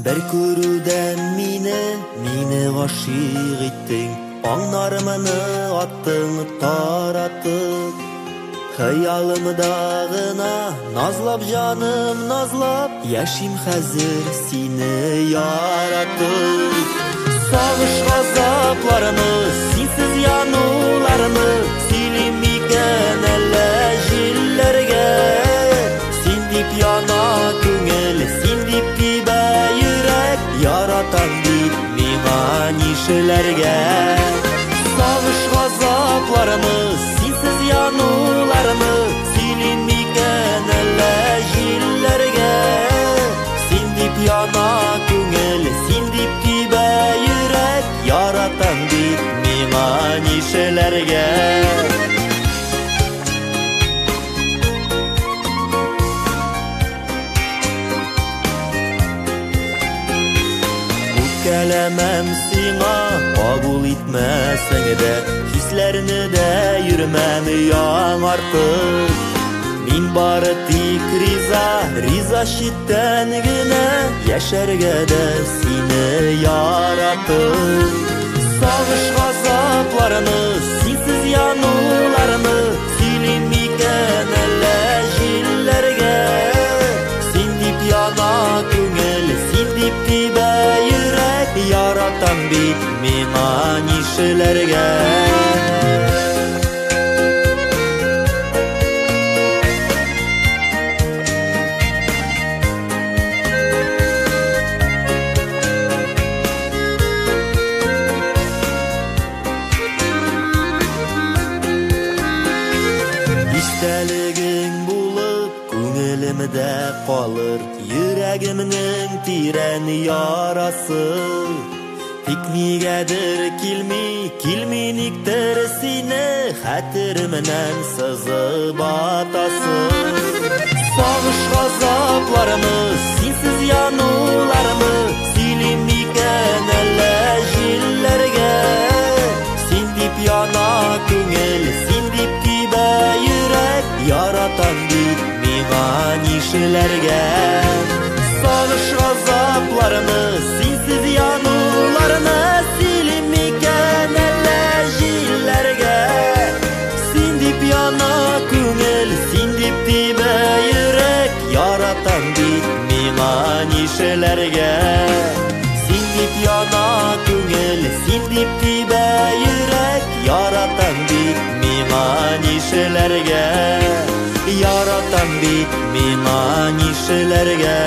Bir körüden meni aşık ettin, Аңнарымыны аттың таратып. Хыялымдагына назлап жаным назлап, Яшим хәзер сине яратып. Сагыш газапларымы, синсез януларымы, Сөйлим микән әллә җилләргә. Син дип яна күңел, син дип тибә йөрәк, Яратам дип миңа нишләргә. Сагыш газапларымы, синсез януларымы, Сөйлим микән әллә җилләргә. Син дип яна күңел, син дип тибә йөрәк, Яратам дип миңа нишләргә. Кәләмәм сиңа кабул итмәсәң дә, Хисләрне дә йөрмәм яңартып. Мин бары тик риза читтән генә, Яшәргә дә сине яратып. Сагыш газапларымы, синсез януларымы, Сөйлим микән әллә җилләргә. Син дип яна күңел, син дип тибә йөрәк, Яратам бит миңа нишләргә. Истәлегең булып күңелемдә калыр, Йөрәгемнең тирән ярасы. Тик нигәдер килми никтер сине, Хәтеремнән сызып атасы. Сагыш газапларымы, синсез януларымы, Сөйлим микән әллә җилләргә. Син дип яна күңел, син дип тибә йөрәк, Яратам бит миңа нишләргә. Сагыш газапларымы, синсез януларымы, Сөйлим микән әллә җилләргә. Син дип яна күңел, син дип тибә йөрәк, Яратам бит миңа нишләргә. Син дип яна күңел, син дип тибә йөрәк, Яратам бит миңа нишләргә. Яратам бит миңа нишләргә.